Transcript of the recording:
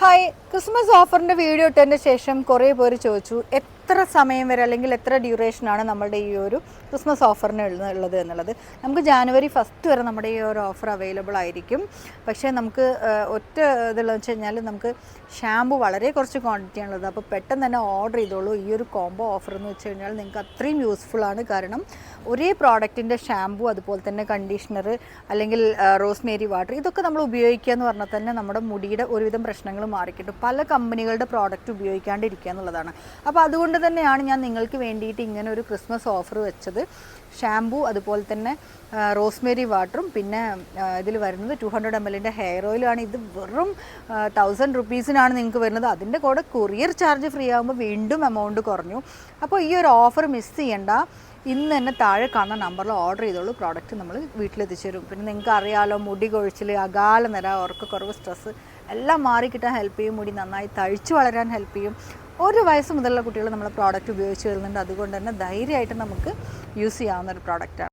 Hi, Christmas ഓഫറിൻ്റെ video ഇട്ടതിന് ശേഷം കുറേ പേര് ചോദിച്ചു എത്ര സമയം വരെ അല്ലെങ്കിൽ എത്ര ഡ്യൂറേഷനാണ് നമ്മുടെ ഈ ഒരു ക്രിസ്മസ് ഓഫറിന് ഉള്ളത് എന്നുള്ളത്. നമുക്ക് ജാനുവരി 1 വരെ നമ്മുടെ ഈ ഒരു ഓഫർ അവൈലബിൾ ആയിരിക്കും. പക്ഷേ നമുക്ക് ഒറ്റ ഇതെന്ന് വെച്ച് കഴിഞ്ഞാൽ നമുക്ക് ഷാമ്പു വളരെ കുറച്ച് ക്വാണ്ടിറ്റി ആണുള്ളത്. അപ്പോൾ പെട്ടെന്ന് തന്നെ ഓർഡർ ചെയ്തോളൂ. ഈ ഒരു കോംബോ ഓഫർ എന്ന് വെച്ച് കഴിഞ്ഞാൽ നിങ്ങൾക്ക് അത്രയും യൂസ്ഫുള്ളാണ്. കാരണം ഒരേ പ്രോഡക്റ്റിൻ്റെ ഷാമ്പു, അതുപോലെ തന്നെ കണ്ടീഷണർ, അല്ലെങ്കിൽ റോസ്മേരി വാട്ടർ, ഇതൊക്കെ നമ്മൾ ഉപയോഗിക്കുക എന്ന് പറഞ്ഞാൽ തന്നെ നമ്മുടെ മുടിയുടെ ഒരുവിധം പ്രശ്നങ്ങൾ മാറിക്കിട്ടും. പല കമ്പനികളുടെ പ്രോഡക്റ്റ് ഉപയോഗിക്കാണ്ടിരിക്കുക എന്നുള്ളതാണ്. അപ്പോൾ അതുകൊണ്ട് തന്നെയാണ് ഞാൻ നിങ്ങൾക്ക് വേണ്ടിയിട്ട് ഇങ്ങനെ ഒരു ക്രിസ്മസ് ഓഫർ വെച്ചത്. ഷാമ്പു, അതുപോലെ തന്നെ റോസ്മേരി വാട്ടറും, പിന്നെ ഇതിൽ വരുന്നത് 200 ml ഹെയർ ഓയിലാണ്. ഇത് വെറും 1000 റുപ്പീസിനാണ് നിങ്ങൾക്ക് വരുന്നത്. അതിൻ്റെ കൂടെ കൊറിയർ ചാർജ് ഫ്രീ ആകുമ്പോൾ വീണ്ടും എമൗണ്ട് കുറഞ്ഞു. അപ്പോൾ ഈ ഒരു ഓഫർ മിസ് ചെയ്യണ്ട. ഇന്ന് തന്നെ താഴെ കാണുന്ന നമ്പറിൽ ഓർഡർ ചെയ്തോളൂ. പ്രോഡക്റ്റ് നമ്മൾ വീട്ടിലെത്തിച്ചു തരും. പിന്നെ നിങ്ങൾക്ക് അറിയാമല്ലോ, മുടി കൊഴിച്ചിൽ, അകാല നിര, ഉറക്കക്കുറവ്, സ്ട്രെസ്സ് എല്ലാം മാറിക്കിട്ടാൻ ഹെൽപ്പ് ചെയ്യും. മുടി നന്നായി തഴിച്ചു വളരാൻ ഹെൽപ്പ് ചെയ്യും. 1 വയസ്സ് മുതലുള്ള കുട്ടികൾ നമ്മൾ പ്രോഡക്റ്റ് ഉപയോഗിച്ച് വരുന്നുണ്ട്. അതുകൊണ്ട് തന്നെ ധൈര്യമായിട്ട് നമുക്ക് യൂസ് ചെയ്യാവുന്ന ഒരു പ്രോഡക്റ്റാണ്.